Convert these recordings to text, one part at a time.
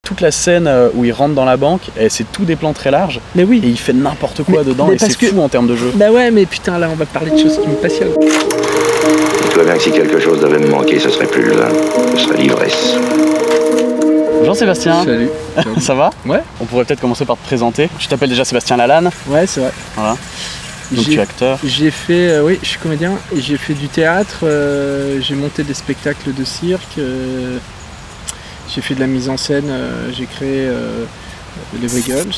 toute la scène où il rentre dans la banque, c'est tout des plans très larges. Mais oui. Et il fait n'importe quoi dedans, et c'est fou en termes de jeu. Bah ouais, mais putain, là, on va parler de choses qui me passionnent. Dis-toi bien que si quelque chose devait me manquer, ce serait plus le vin, ce serait l'ivresse. Bonjour Sébastien. Salut. Ça va? Ouais. On pourrait peut-être commencer par te présenter. Je t'appelle déjà Sébastien Lalanne. Ouais, c'est vrai. Voilà. Donc tu es acteur. J'ai fait, oui, je suis comédien et j'ai fait du théâtre, j'ai monté des spectacles de cirque, j'ai fait de la mise en scène, j'ai créé les Vrais Girls.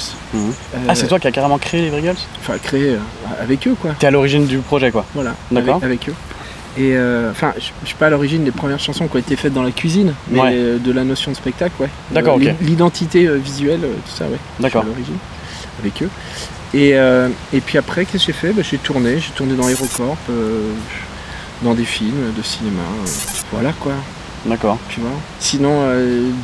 Ah, c'est toi qui as carrément créé les Vrais Girls? Enfin, créé avec eux, quoi. T'es à l'origine du projet, quoi. Voilà, d'accord. Avec eux. Et enfin, je suis pas à l'origine des premières chansons qui ont été faites dans la cuisine, mais ouais. De la notion de spectacle, ouais. D'accord, ok. L'identité visuelle, tout ça, ouais. D'accord. À l'origine, avec eux. Et puis après, qu'est-ce que j'ai fait? J'ai tourné dans Aérocorp, dans des films de cinéma, voilà quoi. D'accord. Tu vois. Sinon,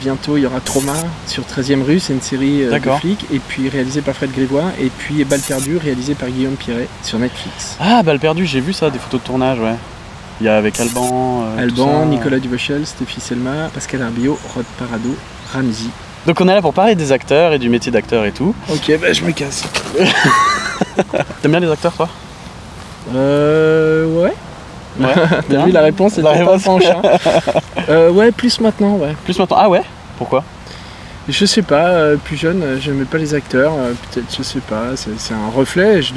bientôt il y aura Trauma sur 13e rue, c'est une série de flics, et puis réalisée par Fred Grégoire, et puis Balle perdue, réalisée par Guillaume Piret sur Netflix. Ah, Balle perdue, j'ai vu ça, des photos de tournage, ouais. Il y a avec Alban. Alban, Nicolas Duvauchel, Stéphie Selma, Pascal Arbio, Rod Parado, Ramzi. Donc on est là pour parler des acteurs et du métier d'acteur et tout. Ok, bah je me casse. T'aimes bien les acteurs, toi? Ouais. Ouais. T'as vu la réponse, c'était pas franche. Hein. Ouais, plus maintenant, ouais. Plus maintenant? Ah ouais? Pourquoi? Je sais pas, plus jeune, j'aimais pas les acteurs, peut-être, je sais pas, c'est un reflet, je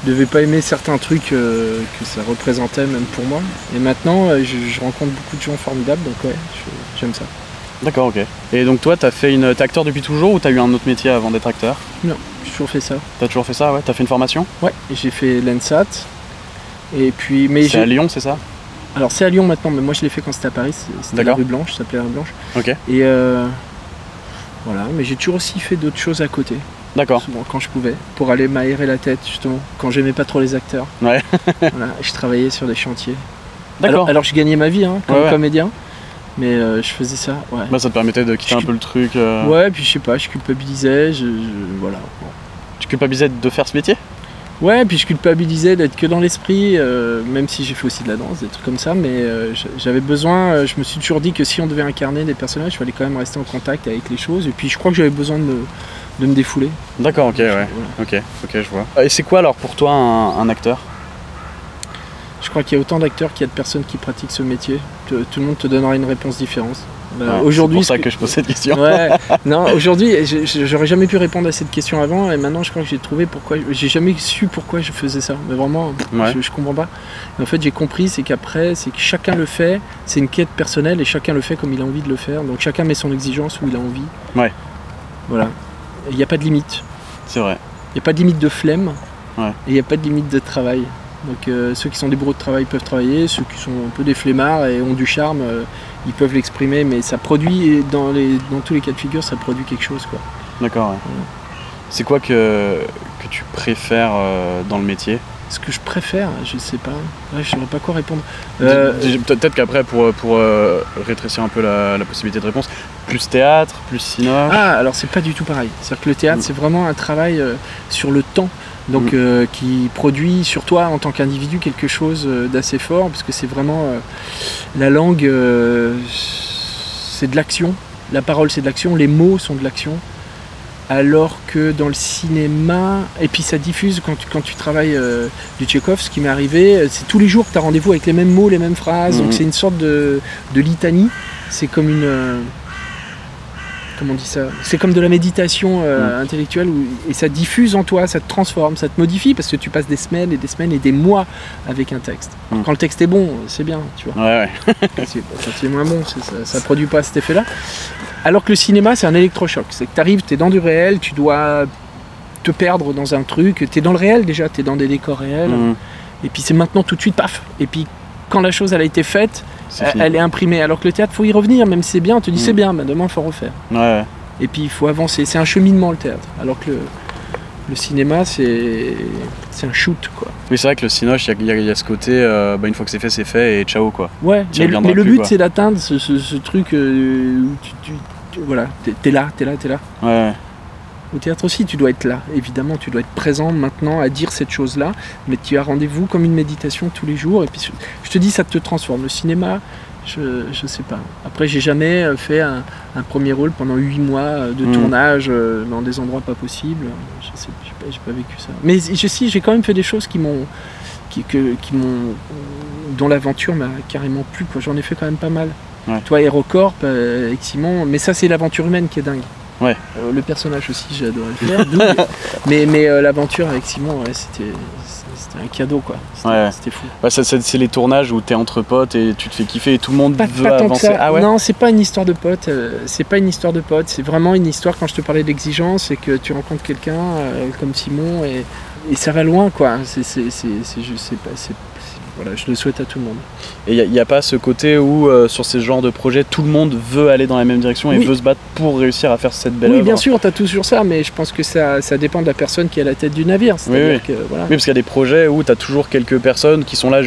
devais pas aimer certains trucs que ça représentait même pour moi. Et maintenant, je rencontre beaucoup de gens formidables, donc ouais, j'aime ça. D'accord, ok. Et donc toi, t'es acteur depuis toujours ou t'as eu un autre métier avant d'être acteur? Non, j'ai toujours fait ça. T'as toujours fait ça, ouais? T'as fait une formation? Ouais, j'ai fait l'ENSAT. Et puis, c'est à Lyon, c'est ça? Alors c'est à Lyon maintenant, mais moi je l'ai fait quand c'était à Paris, c'était la rue Blanche, ça s'appelait la rue Blanche. Ok. Et voilà, mais j'ai toujours aussi fait d'autres choses à côté. D'accord. Souvent quand je pouvais, pour aller m'aérer la tête justement, quand j'aimais pas trop les acteurs. Ouais. Voilà, je travaillais sur des chantiers. D'accord. Alors je gagnais ma vie hein, comme comédien, mais je faisais ça. Ouais. Bah ça te permettait de quitter un peu le truc. Ouais, puis je sais pas, je culpabilisais, voilà. Bon. Tu culpabilisais de faire ce métier? Ouais, puis je culpabilisais d'être que dans l'esprit, même si j'ai fait aussi de la danse, des trucs comme ça, mais j'avais besoin, je me suis toujours dit que si on devait incarner des personnages, il fallait quand même rester en contact avec les choses, et puis je crois que j'avais besoin de me défouler. D'accord, ok, ouais, voilà. Ok, je vois. Et c'est quoi alors pour toi un acteur? Je crois qu'il y a autant d'acteurs qu'il y a de personnes qui pratiquent ce métier, tout le monde te donnera une réponse différente. Aujourd'hui, c'est pour ça que je pose cette question. Ouais, non, aujourd'hui, j'aurais jamais pu répondre à cette question avant, et maintenant je crois que j'ai trouvé pourquoi. J'ai jamais su pourquoi je faisais ça, mais vraiment, je comprends pas. Et en fait, j'ai compris, c'est qu'après, c'est que chacun le fait, c'est une quête personnelle, et chacun le fait comme il a envie de le faire, donc chacun met son exigence où il a envie. Ouais. Voilà. Il n'y a pas de limite. C'est vrai. Il n'y a pas de limite de flemme, et il n'y a pas de limite de travail. Donc ceux qui sont des bourreaux de travail peuvent travailler, ceux qui sont un peu des flemmards et ont du charme, ils peuvent l'exprimer, mais ça produit, dans tous les cas de figure, ça produit quelque chose, quoi. D'accord, ouais. C'est quoi que tu préfères dans le métier? Ce que je préfère, je sais pas. Ouais, je saurais pas quoi répondre. Peut-être qu'après, pour rétrécir un peu la possibilité de réponse, plus théâtre, plus cinéma. Ah, alors c'est pas du tout pareil. C'est-à-dire que le théâtre, c'est vraiment un travail sur le temps. Donc qui produit sur toi en tant qu'individu quelque chose d'assez fort, parce que c'est vraiment la langue, c'est de l'action, la parole c'est de l'action, les mots sont de l'action, alors que dans le cinéma, et puis ça diffuse quand tu travailles du Tchekhov, ce qui m'est arrivé, c'est tous les jours que tu as rendez-vous avec les mêmes mots, les mêmes phrases, donc c'est une sorte de litanie, c'est comme une... Comment on dit ça? C'est comme de la méditation intellectuelle et ça diffuse en toi, ça te transforme, ça te modifie parce que tu passes des semaines et des mois avec un texte. Quand le texte est bon, c'est bien, tu vois. Ouais. Quand il est moins bon, ça produit pas cet effet-là. Alors que le cinéma, c'est un électrochoc. C'est que tu arrives, tu es dans du réel, tu dois te perdre dans un truc, tu es dans le réel déjà, tu es dans des décors réels. Et puis c'est maintenant tout de suite, paf. Et puis quand la chose elle a été faite, elle est imprimée. Alors que le théâtre, il faut y revenir, même si c'est bien, on te dit c'est bien, mais demain il faut refaire. Ouais. Et puis il faut avancer, c'est un cheminement le théâtre. Alors que le cinéma, c'est un shoot, quoi. Oui, c'est vrai que le cinoche, il y a ce côté, une fois que c'est fait et ciao, quoi. Ouais, mais le but c'est d'atteindre ce truc où voilà, t'es là. Ouais. Au théâtre aussi, tu dois être là, évidemment, tu dois être présent maintenant à dire cette chose-là, mais tu as rendez-vous comme une méditation tous les jours, et puis je te dis, ça te transforme. Le cinéma, Je sais pas. Après, j'ai jamais fait un premier rôle pendant 8 mois de tournage dans des endroits pas possibles. Je sais, j'ai pas vécu ça. Mais j'ai quand même fait des choses dont l'aventure m'a carrément plu, quoi. J'en ai fait quand même pas mal. Ouais. Toi, HeroCorp, avec Simon, mais ça c'est l'aventure humaine qui est dingue. Ouais. Le personnage aussi, j'ai adoré le faire. mais l'aventure avec Simon, ouais, c'était un cadeau, quoi. C'était fou. Ouais, c'est les tournages où t'es entre potes et tu te fais kiffer et tout le monde veut pas tant avancer. Que ça. Ah ouais. Non, c'est pas une histoire de potes. C'est pas une histoire de potes. C'est vraiment une histoire, quand je te parlais d'exigence, c'est que tu rencontres quelqu'un comme Simon et ça va loin, quoi. Voilà, je le souhaite à tout le monde. Et il n'y a pas ce côté où, sur ces genres de projets, tout le monde veut aller dans la même direction et veut se battre pour réussir à faire cette belle œuvre. Oui, bien sûr, tu as toujours ça, mais je pense que ça dépend de la personne qui est à la tête du navire. Oui. Que, voilà. Oui, parce qu'il y a des projets où tu as toujours quelques personnes qui sont là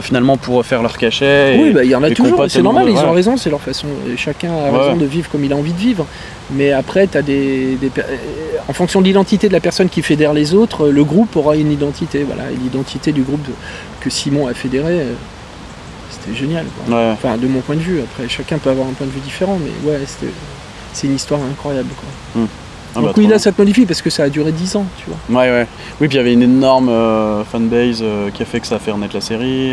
finalement pour faire leur cachet. Oui, il y en a toujours, c'est normal, ils ont raison. raison, c'est leur façon. Chacun a raison de vivre comme il a envie de vivre. Mais après, tu as en fonction de l'identité de la personne qui fédère les autres, le groupe aura une identité. Voilà, et l'identité du groupe que Simon a fédéré, c'était génial, quoi. Ouais. Enfin, de mon point de vue. Après, chacun peut avoir un point de vue différent, mais ouais, c'est une histoire incroyable, quoi. Donc oui, là ça te modifie parce que ça a duré 10 ans, tu vois. Ouais. Oui, puis il y avait une énorme fanbase qui a fait que ça a fait renaître la série.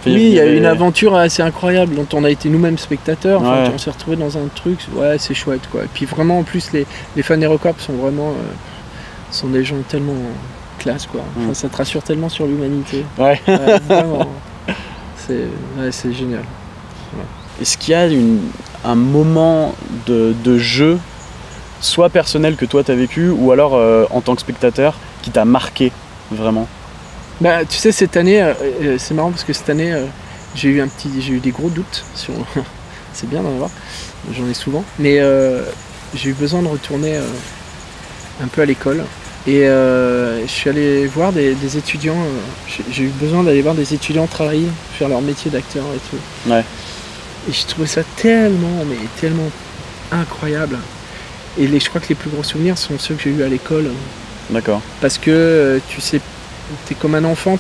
Oui, il y a eu une aventure assez incroyable dont on a été nous-mêmes spectateurs. Enfin, on s'est retrouvés dans un truc, ouais, c'est chouette, quoi. Et puis vraiment, en plus, les fans HeroCorp sont vraiment sont des gens tellement classe, quoi. Enfin, ça te rassure tellement sur l'humanité. Ouais. Vraiment. C'est génial. Ouais. Est-ce qu'il y a un moment de jeu, soit personnel que toi t'as vécu, ou alors en tant que spectateur, qui t'a marqué vraiment? Bah, tu sais, cette année, c'est marrant parce que cette année, j'ai eu des gros doutes sur. C'est bien d'en avoir, j'en ai souvent, mais j'ai eu besoin de retourner un peu à l'école. Et je suis allé voir des étudiants, j'ai eu besoin d'aller voir des étudiants travailler, faire leur métier d'acteur et tout. Ouais. Et je trouvais ça tellement incroyable. Et je crois que les plus gros souvenirs sont ceux que j'ai eus à l'école. D'accord. Parce que tu sais, t'es comme un enfant,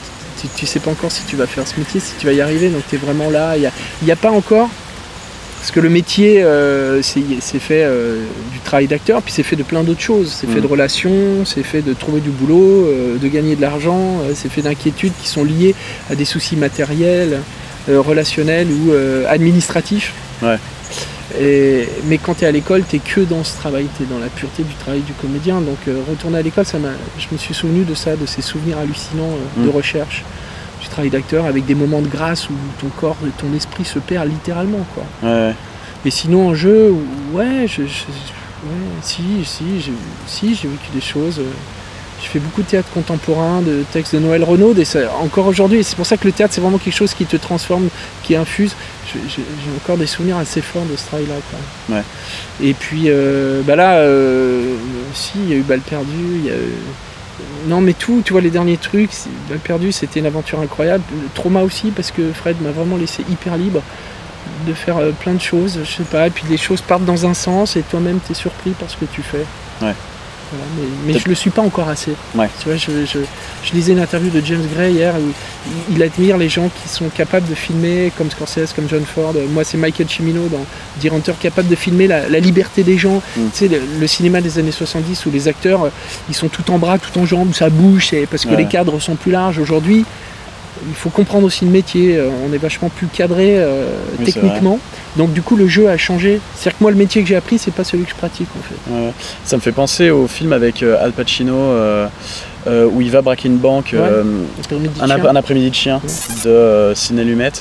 tu sais pas encore si tu vas faire ce métier, si tu vas y arriver, donc t'es vraiment là. Il n'y a pas encore, parce que le métier, c'est fait du travail d'acteur, puis c'est fait de plein d'autres choses. C'est fait de relations, c'est fait de trouver du boulot, de gagner de l'argent, c'est fait d'inquiétudes qui sont liées à des soucis matériels, relationnels ou administratifs. Ouais. Mais quand tu es à l'école, tu n'es que dans ce travail, tu es dans la pureté du travail du comédien. Donc retourner à l'école, je me suis souvenu de ça, de ces souvenirs hallucinants de recherche, du travail d'acteur, avec des moments de grâce où ton corps et ton esprit se perdent littéralement, quoi. Ouais. Et sinon en jeu, ouais, si, j'ai vécu des choses. Je fais beaucoup de théâtre contemporain, de textes de Noël Renaud, et encore aujourd'hui, et c'est pour ça que le théâtre c'est vraiment quelque chose qui te transforme, qui infuse. J'ai encore des souvenirs assez forts de ce travail-là, quoi. Ouais. Et puis là, si, il y a eu Balle perdue, non mais tout, tu vois, les derniers trucs, Balle perdue c'était une aventure incroyable, Trauma aussi, parce que Fred m'a vraiment laissé hyper libre de faire plein de choses, je sais pas, et puis les choses partent dans un sens et toi-même t'es surpris par ce que tu fais. Ouais. Voilà, mais je le suis pas encore assez. Ouais. Tu vois, je lisais une interview de James Gray hier où il admire les gens qui sont capables de filmer, comme Scorsese, comme John Ford. Moi, c'est Michael Cimino dans Deer Hunter, capable de filmer la liberté des gens. Tu sais, le cinéma des années 70 où les acteurs, ils sont tout en bras, tout en jambes, ça bouge, parce que les cadres sont plus larges. Aujourd'hui, il faut comprendre aussi le métier. On est vachement plus cadré techniquement. Donc du coup le jeu a changé. C'est-à-dire que moi le métier que j'ai appris c'est pas celui que je pratique en fait. Ouais. Ça me fait penser au film avec Al Pacino où il va braquer une banque, un après-midi de chien de Sidney Lumet.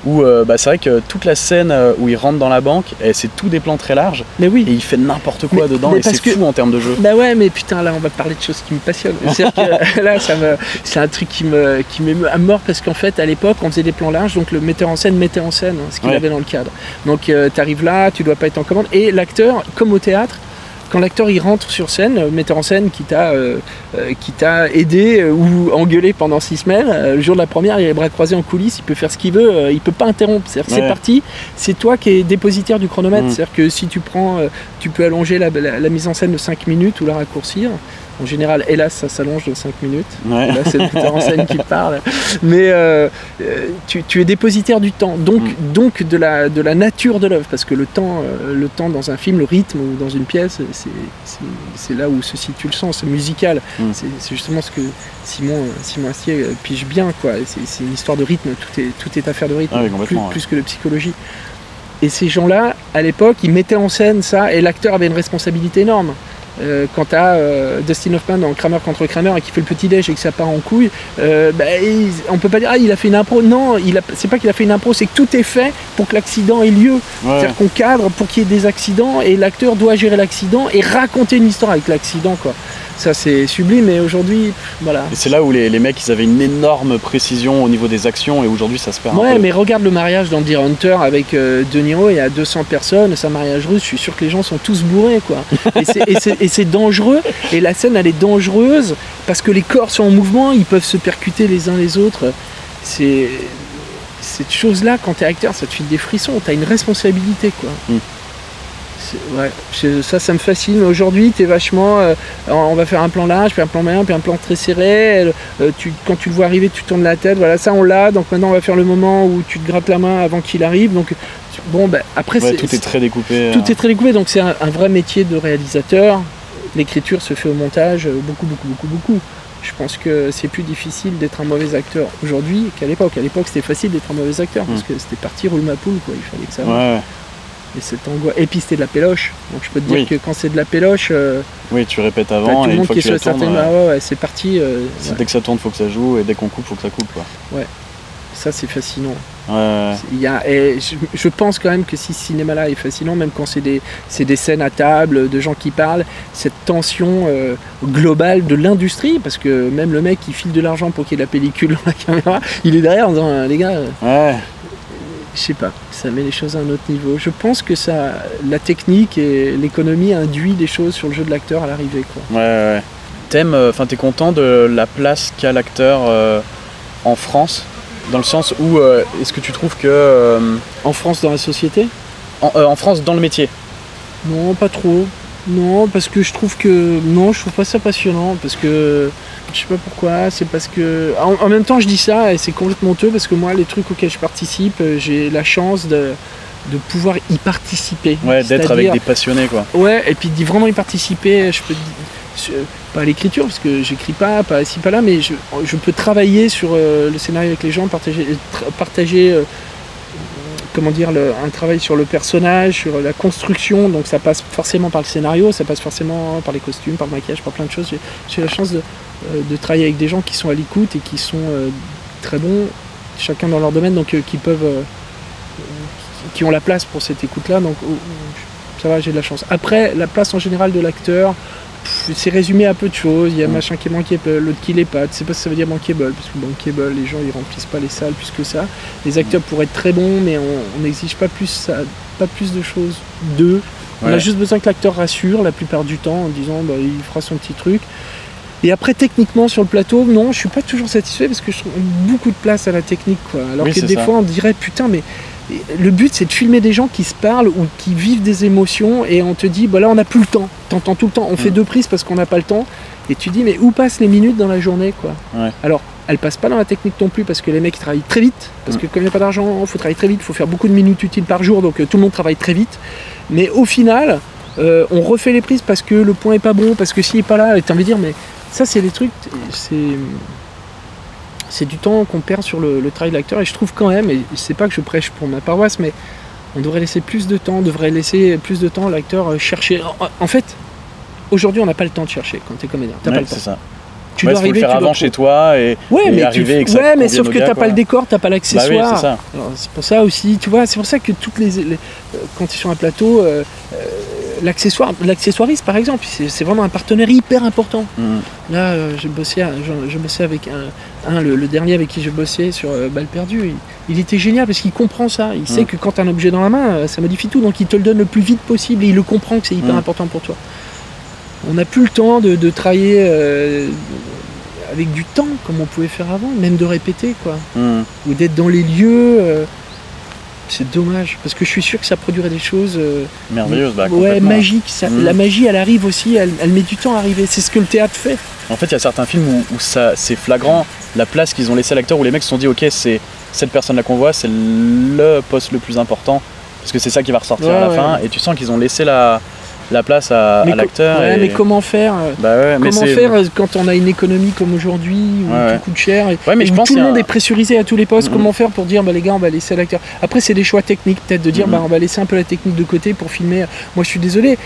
Où c'est vrai que toute la scène où il rentre dans la banque, c'est tout des plans très larges. Mais oui. Et il fait n'importe quoi dedans et c'est fou en termes de jeu. Bah ouais, mais putain là on va parler de choses qui me passionnent. C'est-à-dire que là c'est un truc qui m'émeut à mort parce qu'en fait à l'époque on faisait des plans larges, donc le metteur en scène mettait en scène ce qu'il avait dans le cadre. Donc t'arrives là, tu dois pas être en commande et l'acteur, comme au théâtre, quand l'acteur il rentre sur scène, le metteur en scène qui t'a aidé ou engueulé pendant 6 semaines, le jour de la première il a les bras croisés en coulisses, il peut faire ce qu'il veut, il peut pas interrompre. C'est parti, c'est toi qui es dépositaire du chronomètre. C'est-à-dire que si tu prends, tu peux allonger la mise en scène de 5 minutes ou la raccourcir. En général, hélas, ça s'allonge de 5 minutes. Ouais. Là, c'est le metteur en scène qui parle. Mais tu es dépositaire du temps, donc de la nature de l'œuvre. Parce que le temps dans un film, le rythme ou dans une pièce, c'est là où se situe le sens musical. C'est justement ce que Simon Astier pige bien, quoi. C'est une histoire de rythme, tout est affaire de rythme, plus que de psychologie. Et ces gens-là, à l'époque, ils mettaient en scène ça, et l'acteur avait une responsabilité énorme. Quand tu as Dustin Hoffman dans Kramer contre Kramer et qui fait le petit-déj et que ça part en couille, on peut pas dire il a fait une impro. Non, c'est pas qu'il a fait une impro, c'est que tout est fait pour que l'accident ait lieu. C'est-à-dire qu'on cadre pour qu'il y ait des accidents et l'acteur doit gérer l'accident et raconter une histoire avec l'accident, quoi. Ça, c'est sublime, et aujourd'hui, voilà. Et c'est là où les mecs, ils avaient une énorme précision au niveau des actions, et aujourd'hui, ça se perd un peu. Ouais, mais regarde le mariage dans Deer Hunter avec De Niro, il y a 200 personnes, c'est un mariage russe, je suis sûr que les gens sont tous bourrés, quoi. Et c'est dangereux, et la scène, elle est dangereuse, parce que les corps sont en mouvement, ils peuvent se percuter les uns les autres. C'est... Cette chose-là, quand t'es acteur, ça te file des frissons, t'as une responsabilité, quoi. Ouais, ça me fascine. Aujourd'hui, t'es vachement. On va faire un plan large, puis un plan moyen, puis un plan très serré. Quand tu le vois arriver, tu tournes la tête. Voilà, ça on l'a. Donc maintenant, on va faire le moment où tu te grattes la main avant qu'il arrive. Donc après, tout est très découpé. Tout est très découpé. Donc c'est un vrai métier de réalisateur. L'écriture se fait au montage beaucoup. Je pense que c'est plus difficile d'être un mauvais acteur aujourd'hui qu'à l'époque. À l'époque, c'était facile d'être un mauvais acteur parce que c'était parti roule ma poule, quoi. Il fallait que ça. Ouais. Et cette angoisse. Et puis c'était de la péloche. Donc je peux te dire que quand c'est de la péloche. Oui, tu répètes avant et une fois que tu tournes. C'est parti. Dès que ça tourne, faut que ça joue, et dès qu'on coupe, faut que ça coupe, quoi. Ouais. Ça, c'est fascinant. Ouais. Je pense quand même que si ce cinéma-là est fascinant, même quand c'est des scènes à table, de gens qui parlent, cette tension globale de l'industrie, parce que même le mec qui file de l'argent pour qu'il y ait de la pellicule dans la caméra, il est derrière en disant les gars. Je sais pas, ça met les choses à un autre niveau. Je pense que la technique et l'économie induit des choses sur le jeu de l'acteur à l'arrivée, quoi. Ouais. T'es content de la place qu'a l'acteur en France, dans le sens où est-ce que tu trouves que en France dans la société, en France dans le métier? Non, pas trop. Non, parce que je trouve pas ça passionnant, parce que je sais pas pourquoi, c'est parce que en même temps je dis ça et c'est complètement honteux parce que moi les trucs auxquels je participe, j'ai la chance de pouvoir y participer. Ouais, d'être avec des passionnés, quoi. Ouais, et puis d'y vraiment y participer, je peux pas à l'écriture parce que j'écris pas ici pas là, mais je peux travailler sur le scénario avec les gens, partager comment dire, un travail sur le personnage, sur la construction, donc ça passe forcément par le scénario, ça passe forcément par les costumes, par le maquillage, par plein de choses. J'ai la chance de travailler avec des gens qui sont à l'écoute et qui sont très bons, chacun dans leur domaine, donc qui ont la place pour cette écoute-là, donc ça va, j'ai de la chance. Après, la place en général de l'acteur, c'est résumé à peu de choses. Il y a machin qui est bankable, l'autre qui l'est pas. Tu sais pas si ça veut dire bankable, parce que bankable, les gens ils remplissent pas les salles plus que ça. Les acteurs pourraient être très bons, mais on n'exige pas plus de choses d'eux. On a juste besoin que l'acteur rassure la plupart du temps en disant il fera son petit truc. Et après, techniquement, sur le plateau, non, je suis pas toujours satisfait parce que je trouve beaucoup de place à la technique, quoi. Alors que des fois, on dirait putain, mais le but c'est de filmer des gens qui se parlent ou qui vivent des émotions et on te dit là on n'a plus le temps, t'entends tout le temps, on fait 2 prises parce qu'on n'a pas le temps et tu dis mais où passent les minutes dans la journée, quoi. Alors elles passent pas dans la technique non plus parce que les mecs ils travaillent très vite parce que comme il n'y a pas d'argent, il faut travailler très vite, il faut faire beaucoup de minutes utiles par jour, donc tout le monde travaille très vite, mais au final on refait les prises parce que le point est pas bon, parce que s'il est pas là, et t'as envie de dire mais ça c'est les trucs, c'est du temps qu'on perd sur le travail de l'acteur, et je trouve quand même, et c'est pas que je prêche pour ma paroisse, mais on devrait laisser plus de temps, à l'acteur chercher. En fait, aujourd'hui on n'a pas le temps de chercher quand t'es comédien, t'as pas le temps. C'est ça. Tu dois arriver, le faire avant chez toi et arriver avec ça. Ouais, mais sauf que t'as pas le décor, t'as pas l'accessoire. Bah oui, c'est ça. C'est pour ça aussi, tu vois, c'est pour ça que quand tu es sur un plateau, l'accessoiriste par exemple, c'est vraiment un partenaire hyper important. Là, je bossais avec le dernier avec qui je bossais sur Balle perdue. Il était génial parce qu'il comprend ça. Il sait que quand tu as un objet dans la main, ça modifie tout, donc il te le donne le plus vite possible et il le comprend que c'est hyper important pour toi. On n'a plus le temps de travailler avec du temps comme on pouvait faire avant, même de répéter, quoi. Ou d'être dans les lieux. C'est dommage, parce que je suis sûr que ça produirait des choses merveilleuses, magiques. La magie, elle arrive aussi, elle met du temps à arriver. C'est ce que le théâtre fait. En fait, il y a certains films où ça, c'est flagrant, la place qu'ils ont laissée à l'acteur, où les mecs se sont dit, ok, c'est cette personne-là qu'on voit, c'est le poste le plus important, parce que c'est ça qui va ressortir à la fin, et tu sens qu'ils ont laissé la place à l'acteur. Mais comment faire quand on a une économie comme aujourd'hui où tout coûte cher et où tout le monde est pressurisé à tous les postes? Comment faire pour dire les gars, on va laisser l'acteur? Après, c'est des choix techniques, peut-être de dire on va laisser un peu la technique de côté pour filmer. Moi, je suis désolé.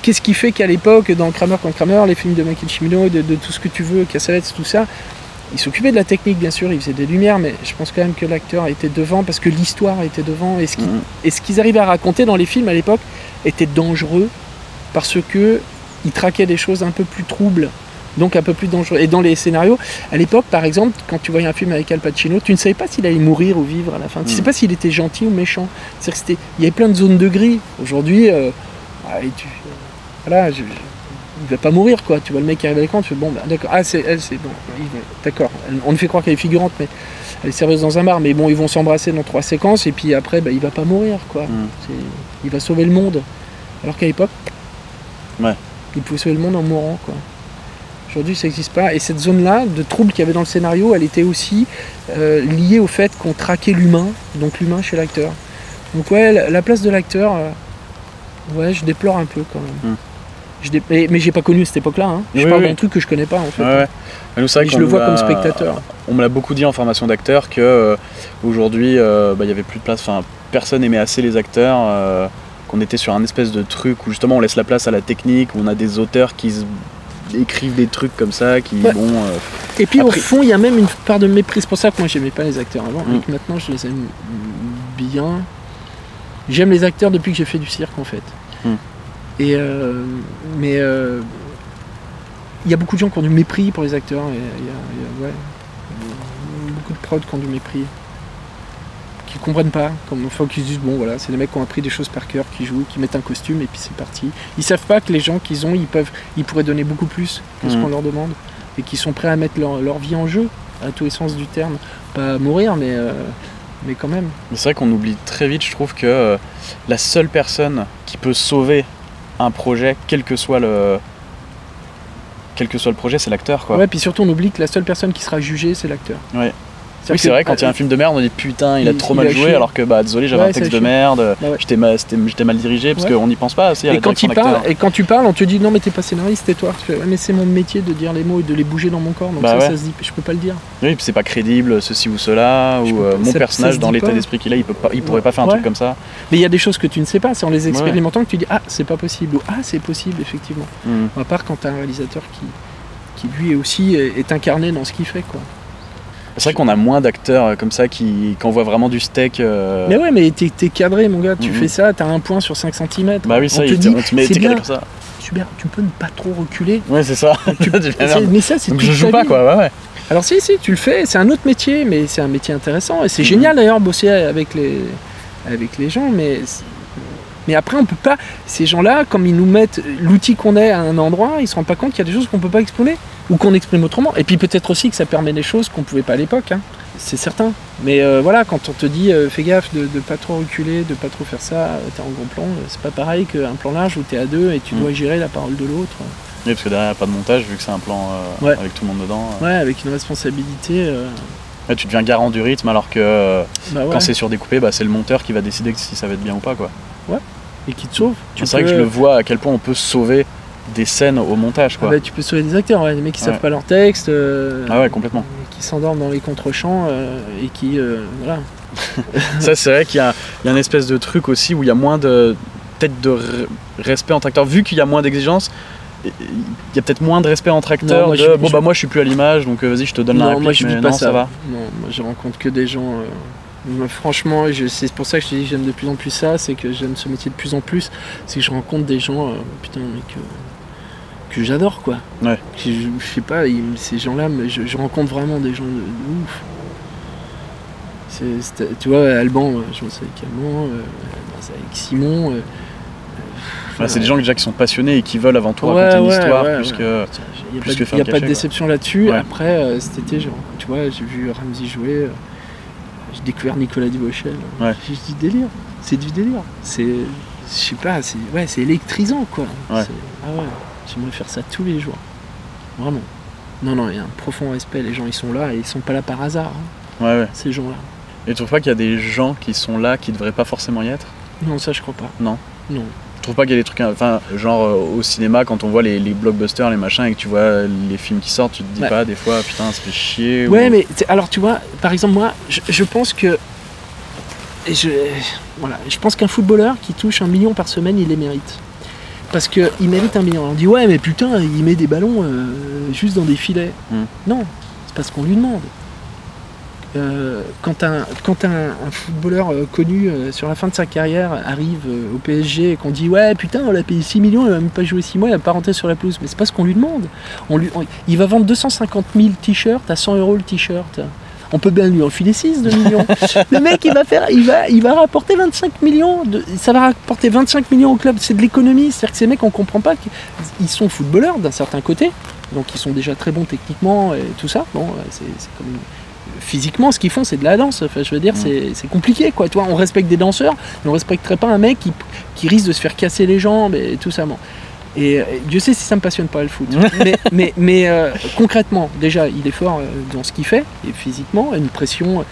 Qu'est-ce qui fait qu'à l'époque, dans Kramer contre Kramer, les films de Michael Cimino, de tout ce que tu veux, Cassavetes, tout ça, il s'occupait de la technique, bien sûr, il faisait des lumières, mais je pense quand même que l'acteur était devant parce que l'histoire était devant. Et ce qu'ils arrivaient à raconter dans les films à l'époque était dangereux, parce que il traquait des choses un peu plus troubles, donc un peu plus dangereux. Et dans les scénarios, à l'époque, par exemple, quand tu voyais un film avec Al Pacino, tu ne savais pas s'il allait mourir ou vivre à la fin. Tu ne sais pas s'il était gentil ou méchant. Il y avait plein de zones de gris. Aujourd'hui, il va pas mourir, quoi. Tu vois le mec qui arrive à l'écran, tu fais bon, d'accord. Ah, c'est elle, c'est bon. D'accord. On nous fait croire qu'elle est figurante, mais elle est serveuse dans un bar. Mais bon, ils vont s'embrasser dans 3 séquences, et puis après, il va pas mourir, quoi. Il va sauver le monde. Alors qu'à l'époque, il pouvait sauver le monde en mourant, quoi. Aujourd'hui, ça n'existe pas. Et cette zone-là, de trouble qu'il y avait dans le scénario, elle était aussi liée au fait qu'on traquait l'humain, donc l'humain chez l'acteur. Donc la place de l'acteur, je déplore un peu quand même. Mais j'ai pas connu cette époque-là. Hein. Je parle d'un truc que je connais pas, en fait. Nous, c'est vrai je le vois comme spectateur. On me l'a beaucoup dit en formation d'acteur que aujourd'hui, il y avait plus de place. Enfin, personne aimait assez les acteurs. Qu'on était sur un espèce de truc où justement on laisse la place à la technique, où on a des auteurs qui écrivent des trucs comme ça, qui Et puis au fond, il y a même une part de mépris. C'est pour ça que moi j'aimais pas les acteurs avant, et que maintenant je les aime bien. J'aime les acteurs depuis que j'ai fait du cirque, en fait. Et il y a beaucoup de gens qui ont du mépris pour les acteurs. Il y a beaucoup de prods qui ont du mépris, qui comprennent pas, qui se disent bon voilà, c'est des mecs qui ont appris des choses par cœur, qui jouent, qui mettent un costume et puis c'est parti. Ils savent pas que les gens qu'ils ont, ils pourraient donner beaucoup plus que ce qu'on leur demande, et qu'ils sont prêts à mettre leur vie en jeu, à tous les sens du terme. Pas mourir, mais quand même. Mais c'est vrai qu'on oublie très vite, je trouve, que la seule personne qui peut sauver un projet, quel que soit le projet, c'est l'acteur, quoi. Ouais, puis surtout on oublie que la seule personne qui sera jugée, c'est l'acteur. Ouais. Oui, c'est vrai, quand il y a un film de merde, on dit putain, il a trop mal joué, alors que désolé, j'avais un texte de merde, j'étais mal dirigé, parce qu'on n'y pense pas assez à la direction d'acteur. Et quand tu parles, on te dit non, mais t'es pas scénariste, tais-toi. Tu fais, mais c'est mon métier de dire les mots et de les bouger dans mon corps, donc ça se dit, je peux pas le dire. Oui, puis c'est pas crédible, ceci ou cela, ou mon personnage, dans l'état d'esprit qu'il a, il pourrait pas faire un truc comme ça. Mais il y a des choses que tu ne sais pas, c'est en les expérimentant que tu dis ah, c'est pas possible, ou ah, c'est possible, effectivement. À part quand t'as un réalisateur qui lui aussi est incarné dans ce qu'il fait, quoi. C'est vrai qu'on a moins d'acteurs comme ça qui envoient vraiment du steak. Mais ouais, mais t'es cadré, mon gars, tu fais ça, t'as un point sur 5 cm. Bah oui, ça, on te met cadré comme ça. Super, tu peux ne pas trop reculer. Ouais, c'est ça. Mais ça, c'est donc je joue pas, quoi, ouais. Alors si, tu le fais, c'est un autre métier, mais c'est un métier intéressant. Et c'est génial d'ailleurs bosser avec les gens, mais après on peut pas, ces gens-là, comme ils nous mettent l'outil qu'on est à un endroit, ils se rendent pas compte qu'il y a des choses qu'on peut pas exprimer, ou qu'on exprime autrement. Et puis peut-être aussi que ça permet des choses qu'on pouvait pas à l'époque, hein. C'est certain. Mais voilà, quand on te dit fais gaffe de pas trop reculer, de pas trop faire ça, t'es en gros plan, c'est pas pareil qu'un plan large où t'es à deux et tu dois gérer la parole de l'autre. Oui, parce que derrière, il n'y a pas de montage, vu que c'est un plan avec tout le monde dedans. Ouais, avec une responsabilité. Ouais, tu deviens garant du rythme, alors que quand c'est surdécoupé, c'est le monteur qui va décider si ça va être bien ou pas, quoi. Ouais, et qui te sauve. C'est vrai que je le vois à quel point on peut sauver des scènes au montage, quoi. Tu peux sauver des acteurs, des mecs qui savent pas leur texte. Ah ouais, complètement. Qui s'endorment dans les contre-champs et qui... voilà. Ça, c'est vrai qu'il y a une espèce de truc aussi où il y a moins de respect entre acteurs, vu qu'il y a moins d'exigences. Il y a peut-être moins de respect entre acteurs. Moi je suis plus à l'image, donc vas-y, je te donne la réplique. Moi je dis pas ça va. Non, moi je rencontre que des gens. Franchement, c'est pour ça que je te dis que j'aime de plus en plus ça, c'est que j'aime ce métier de plus en plus, c'est que je rencontre des gens, que j'adore, quoi. Ouais. Je sais pas, ces gens-là, je rencontre vraiment des gens de ouf. Tu vois, Alban, je bosse avec Alban, avec Simon. C'est des gens déjà qui sont passionnés et qui veulent avant tout raconter une histoire plus que Il n'y a pas de déception là-dessus. Après, cet été, tu vois, j'ai vu Ramsey jouer. j'ai découvert Nicolas Duvauchel. Ouais. J'ai dit délire, c'est du délire. C'est, je sais pas, c'est électrisant quoi. Ouais. Ah ouais, j'aimerais faire ça tous les jours. Vraiment. Non, il y a un profond respect, les gens ils sont là et ils sont pas là par hasard, hein, Ouais. ces gens-là. Et tu trouves pas qu'il y a des gens qui sont là qui devraient pas forcément y être? Non, ça je crois pas. Non. Non. Je trouve pas qu'il y a des trucs, enfin, genre au cinéma, quand on voit les blockbusters, les machins, et que tu vois les films qui sortent, tu te dis pas des fois, putain, ça fait chier. Ouais, mais alors tu vois, par exemple, moi, je pense que. Je pense qu'un footballeur qui touche 1 million par semaine, il les mérite. Parce qu'il mérite 1 million. On dit, ouais, mais putain, il met des ballons juste dans des filets. Non, c'est parce qu'on lui demande. Quand un footballeur connu sur la fin de sa carrière arrive au PSG et qu'on dit ouais putain on l'a payé 6 millions, il va même pas jouer 6 mois, il va pas rentrer sur la pelouse, mais c'est pas ce qu'on lui demande. Il va vendre 250 000 t-shirts à 100 € le t-shirt. On peut bien lui enfiler 6 de millions. Le mec il va rapporter 25 millions, ça va rapporter 25 millions au club, c'est de l'économie, c'est-à-dire que ces mecs on comprend pas qu'ils sont footballeurs d'un certain côté, donc ils sont déjà très bons techniquement et tout ça, bon c'est comme physiquement ce qu'ils font c'est de la danse, enfin je veux dire c'est compliqué quoi, toi on respecte des danseurs mais on respecterait pas un mec qui risque de se faire casser les jambes et tout ça bon. Et Dieu sait si ça me passionne pas le foot mais concrètement déjà il est fort dans ce qu'il fait et physiquement il a une pression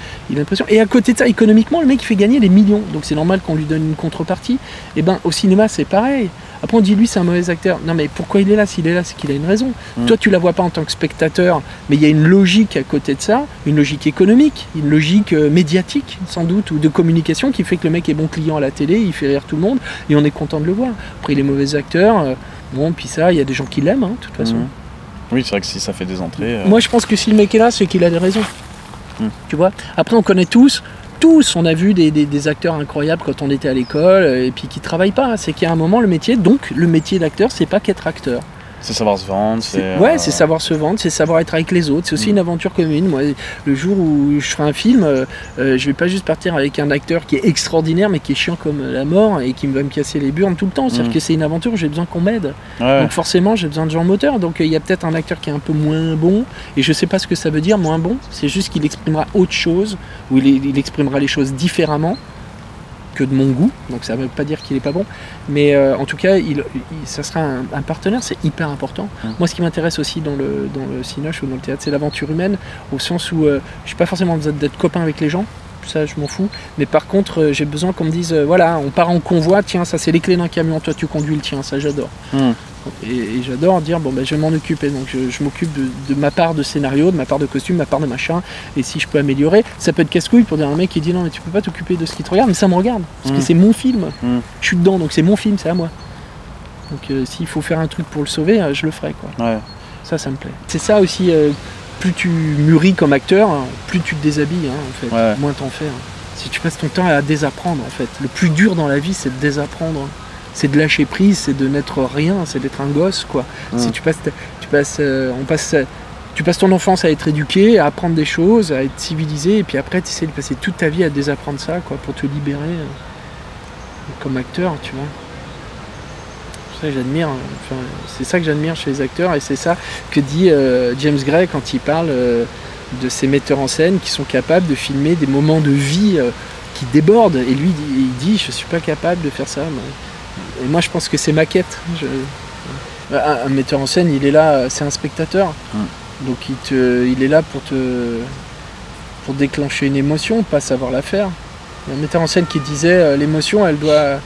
et à côté de ça économiquement le mec il fait gagner des millions donc c'est normal qu'on lui donne une contrepartie. Et ben au cinéma c'est pareil. Après on dit lui c'est un mauvais acteur. Non mais pourquoi il est là? S'il est là c'est qu'il a une raison. Toi tu la vois pas en tant que spectateur, mais il y a une logique à côté de ça, une logique économique, une logique médiatique sans doute, ou de communication qui fait que le mec est bon client à la télé, il fait rire tout le monde et on est content de le voir. Après les mauvais acteurs, bon puis ça il y a des gens qui l'aiment de toute façon. Oui c'est vrai que si ça fait des entrées... Moi je pense que si le mec est là c'est qu'il a des raisons. Tu vois. Après on connaît tous, on a vu des acteurs incroyables quand on était à l'école et puis qui travaillent pas. C'est qu'il y a un moment le métier d'acteur, c'est pas qu'être acteur. C'est savoir se vendre. C'est savoir se vendre, c'est savoir être avec les autres. C'est aussi une aventure commune. Moi, le jour où je ferai un film, je vais pas juste partir avec un acteur qui est extraordinaire mais qui est chiant comme la mort et qui va me casser les burnes tout le temps. C'est-à-dire que c'est une aventure où j'ai besoin qu'on m'aide. Donc forcément, j'ai besoin de gens moteurs. Donc il y a peut-être un acteur qui est un peu moins bon et je sais pas ce que ça veut dire moins bon. C'est juste qu'il exprimera autre chose ou il exprimera les choses différemment que de mon goût, donc ça ne veut pas dire qu'il est pas bon, mais en tout cas ça sera un partenaire, c'est hyper important. Moi ce qui m'intéresse aussi dans le cinoche ou dans le théâtre, c'est l'aventure humaine, au sens où je suis pas forcément besoin d'être copain avec les gens, ça je m'en fous, mais par contre j'ai besoin qu'on me dise voilà, on part en convoi, tiens ça c'est les clés d'un camion, toi tu conduis le tien, ça j'adore. Et j'adore dire bon ben je vais m'en occuper, donc je m'occupe de ma part de scénario, de ma part de costume, ma part de machin, et si je peux améliorer, ça peut être casse-couille pour dire à un mec qui dit non mais tu peux pas t'occuper de ce qui te regarde, mais ça me regarde, parce que c'est mon film, je suis dedans, donc c'est mon film, c'est à moi. Donc s'il faut faire un truc pour le sauver, je le ferai quoi. Ça me plaît. C'est ça aussi, plus tu mûris comme acteur, plus tu te déshabilles en fait, moins t'en fais. Si tu passes ton temps à désapprendre en fait, le plus dur dans la vie c'est de désapprendre. C'est de lâcher prise, c'est de n'être rien, c'est d'être un gosse quoi. Si tu passes ton enfance à être éduqué, à apprendre des choses, à être civilisé, et puis après tu essaies de passer toute ta vie à désapprendre ça quoi, pour te libérer comme acteur, tu vois. C'est ça que j'admire, c'est ça que j'admire chez les acteurs, et c'est ça que dit James Gray quand il parle de ces metteurs en scène qui sont capables de filmer des moments de vie qui débordent, et lui il dit je suis pas capable de faire ça. Et moi je pense que c'est ma quête. Un metteur en scène il est là, c'est un spectateur, donc il est là pour déclencher une émotion, pas savoir la faire. Il y a un metteur en scène qui disait l'émotion elle doit...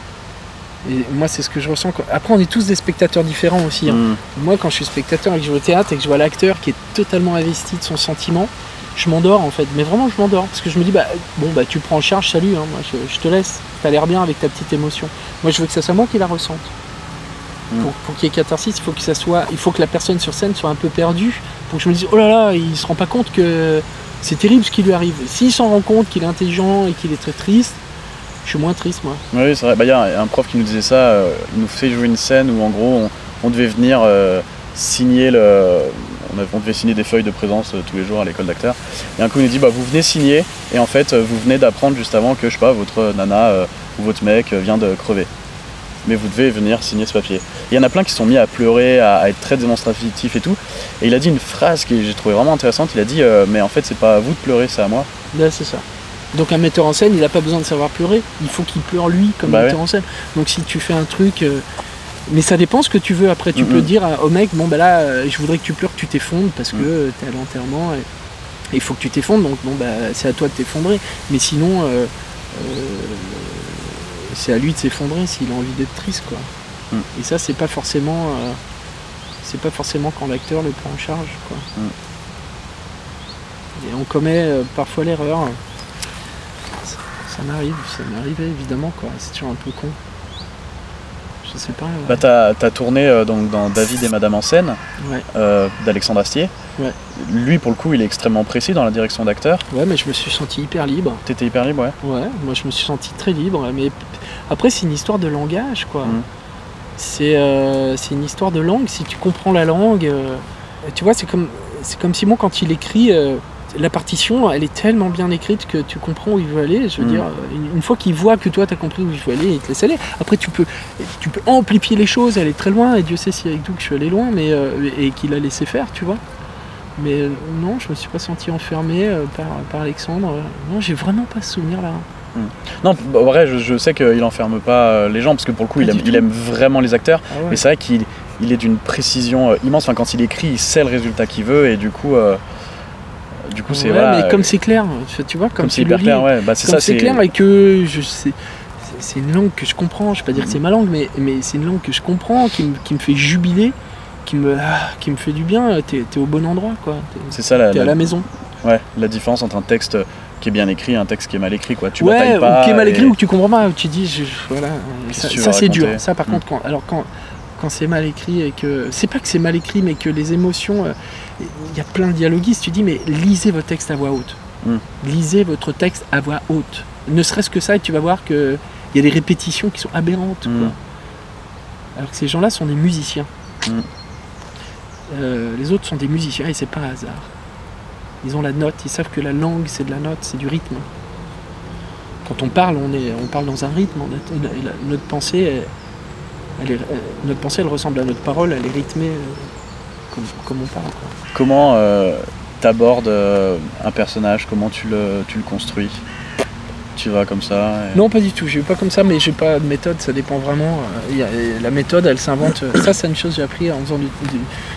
Et moi c'est ce que je ressens. Après on est tous des spectateurs différents aussi. Moi quand je suis spectateur et que je vais au théâtre et que je vois l'acteur qui est totalement investi de son sentiment, je m'endors en fait, mais vraiment je m'endors, parce que je me dis tu prends en charge, salut, moi je te laisse, t'as l'air bien avec ta petite émotion. Moi je veux que ça soit moi qui la ressente. Pour qu'il y ait catharsis, il faut que la personne sur scène soit un peu perdue, pour que je me dise oh là là, il se rend pas compte que c'est terrible ce qui lui arrive. S'il s'en rend compte qu'il est intelligent et qu'il est très triste, je suis moins triste moi. Oui c'est vrai, il y a un prof qui nous disait ça, il nous fait jouer une scène où en gros on devait venir signer on devait signer des feuilles de présence tous les jours à l'école d'acteurs. Et un coup, il nous dit vous venez signer, et en fait, vous venez d'apprendre juste avant que, je sais pas, votre nana ou votre mec vient de crever. Mais vous devez venir signer ce papier. Il y en a plein qui se sont mis à pleurer, à être très démonstratifs et tout. Et il a dit une phrase que j'ai trouvé vraiment intéressante. Il a dit mais en fait, c'est pas à vous de pleurer, c'est à moi. Là, c'est ça. Donc un metteur en scène, il n'a pas besoin de savoir pleurer, il faut qu'il pleure lui comme metteur en scène. Donc si tu fais un truc... mais ça dépend ce que tu veux. Après, tu peux dire au mec, bon, bah là, je voudrais que tu pleures, que tu t'effondres parce que t'es à l'enterrement et il faut que tu t'effondres, donc bon, bah, c'est à toi de t'effondrer. Mais sinon, c'est à lui de s'effondrer s'il a envie d'être triste, quoi. Et ça, c'est pas forcément quand l'acteur le prend en charge, quoi. Et on commet parfois l'erreur. Ça m'arrive évidemment, quoi. C'est toujours un peu con. Je sais pas. Bah t'as tourné donc dans David et Madame en scène, d'Alexandre Astier. Ouais. Lui, pour le coup, il est extrêmement précis dans la direction d'acteur. Ouais, mais je me suis senti hyper libre. T'étais hyper libre, ouais. Ouais, moi je me suis senti très libre. Mais après, c'est une histoire de langage, quoi. C'est une histoire de langue. Si tu comprends la langue, tu vois, c'est comme Simon quand il écrit. La partition, elle est tellement bien écrite que tu comprends où il veut aller. Je veux dire, une fois qu'il voit que toi tu as compris où il veut aller, il te laisse aller. Après, tu peux amplifier les choses, aller très loin. Et Dieu sait si avec Doug je suis allé loin, mais et qu'il a laissé faire, tu vois. Mais non, je me suis pas senti enfermé par Alexandre. Non, j'ai vraiment pas ce souvenir-là. Non, en vrai, je sais qu'il enferme pas les gens parce que pour le coup, il aime vraiment les acteurs. Ah ouais. Mais c'est vrai qu'il est d'une précision immense. Enfin, quand il écrit, il sait le résultat qu'il veut et du coup, c'est mais comme c'est clair, tu vois, comme c'est hyper clair, ouais. Bah, c'est clair et que c'est une langue que je comprends. Je vais pas dire que c'est ma langue, mais c'est une langue que je comprends, qui me fait jubiler, qui me fait du bien. T'es au bon endroit, quoi. C'est ça, t'es à la maison. Ouais, la différence entre un texte qui est bien écrit et un texte qui est mal écrit, quoi. Tu batailles pas. Ou qui est mal écrit ou que tu comprends pas. Tu dis, voilà, ça c'est dur. Ça, par contre, quand c'est mal écrit et que c'est pas que c'est mal écrit, mais que les émotions, il y a plein de dialoguistes. Tu dis, mais lisez votre texte à voix haute. Lisez votre texte à voix haute. Ne serait-ce que ça, et tu vas voir que il y a des répétitions qui sont aberrantes, quoi. Alors que ces gens-là sont des musiciens. Les autres sont des musiciens et c'est pas un hasard. Ils ont la note, ils savent que la langue c'est de la note, c'est du rythme. Quand on parle, on parle dans un rythme. Notre pensée, elle ressemble à notre parole, elle est rythmée comme on parle, quoi. Comment t'abordes un personnage, comment tu le construis? Tu vas comme ça Non, pas du tout, je vais pas comme ça, mais j'ai pas de méthode, ça dépend vraiment. La méthode, elle s'invente. Ça, c'est une chose que j'ai appris en faisant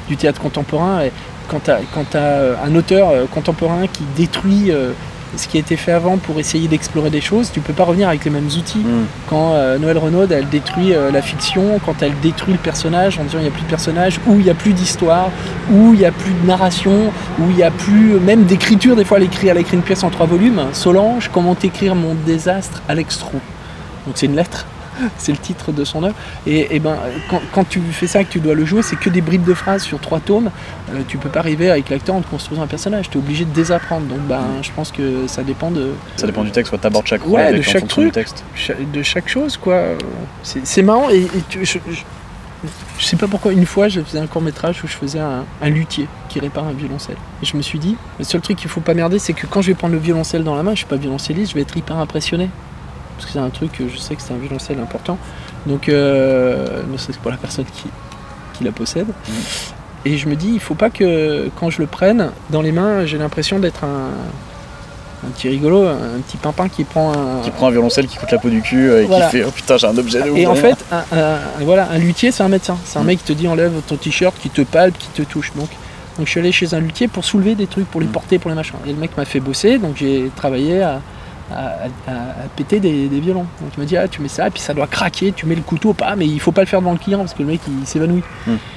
du théâtre contemporain. Et quand t'as un auteur contemporain qui détruit ce qui a été fait avant pour essayer d'explorer des choses, tu peux pas revenir avec les mêmes outils. Quand Noël Renaud, elle détruit la fiction, quand elle détruit le personnage en disant il n'y a plus de personnage, ou il n'y a plus d'histoire, ou il n'y a plus de narration, ou il n'y a plus même d'écriture. Des fois, elle a écrit une pièce en 3 volumes. Solange, comment t'écrire mon désastre, Alex Trou. Donc c'est une lettre. C'est le titre de son œuvre. Et ben, quand tu fais ça, que tu dois le jouer, c'est que des bribes de phrases sur 3 tomes. Tu peux pas arriver avec l'acteur en te construisant un personnage. Tu es obligé de désapprendre. Donc je pense que ça dépend de... Ça dépend du texte, soit tu abordes chaque phrase de chaque truc, du texte. De chaque chose, quoi. C'est marrant. Je sais pas pourquoi, une fois, je faisais un court-métrage où je faisais un luthier qui répare un violoncelle. Et je me suis dit, le seul truc qu'il faut pas merder, c'est que quand je vais prendre le violoncelle dans la main, je suis pas violoncelliste, je vais être hyper impressionné. Parce que c'est un truc, je sais que c'est un violoncelle important. Donc, ne serait-ce que pour la personne qui la possède. Et je me dis, il faut pas que quand je le prenne dans les mains, j'ai l'impression d'être un petit rigolo, un petit pimpin qui prend un violoncelle qui coûte la peau du cul et qui fait, oh putain, j'ai un objet de ouf. Et en fait, un luthier, c'est un médecin. C'est un mec qui te dit, enlève ton t-shirt, qui te palpe, qui te touche. Donc je suis allé chez un luthier pour soulever des trucs, pour les porter, pour les machins. Et le mec m'a fait bosser, donc j'ai travaillé à péter des violons. Donc tu me dis, tu mets ça, et puis ça doit craquer, tu mets le couteau, pas, mais il faut pas le faire devant le client parce que le mec il s'évanouit.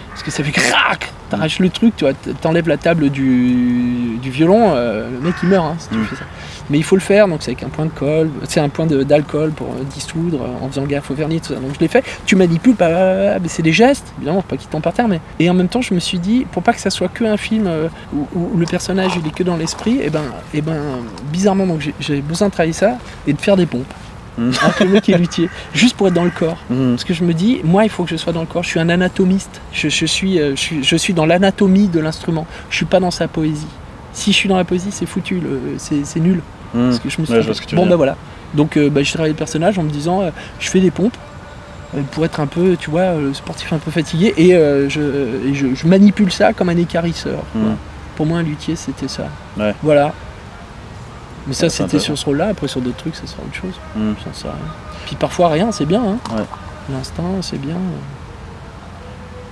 Parce que ça fait crac, t'arraches le truc, tu vois, t'enlèves la table du violon, le mec il meurt si tu fais ça. Mais il faut le faire, donc c'est avec un point de colle, c'est un point d'alcool pour dissoudre, en faisant gaffe au vernis, tout ça. Donc je l'ai fait, tu manipules, mais c'est des gestes, évidemment, pas qu'ils tombent par terre, mais... Et en même temps, je me suis dit, pour pas que ça soit que un film où le personnage il est que dans l'esprit, et ben bizarrement, donc j'ai besoin de travailler ça et de faire des pompes. Alors que le mec est luthier, juste pour être dans le corps. Parce que je me dis, moi il faut que je sois dans le corps, je suis un anatomiste, je suis dans l'anatomie de l'instrument, je suis pas dans sa poésie. Si je suis dans la poésie, c'est foutu, c'est nul. Parce que je me suis dit, voilà. Donc je travaille le personnage en me disant, je fais des pompes pour être un peu, tu vois, sportif un peu fatigué, et je manipule ça comme un écarisseur. Pour moi, un luthier, c'était ça. Voilà. Mais ça, c'était sur ce rôle-là. Après, sur d'autres trucs, ça sera autre chose. J'en sais rien. Puis parfois, rien, c'est bien. Hein. Ouais. L'instinct, c'est bien.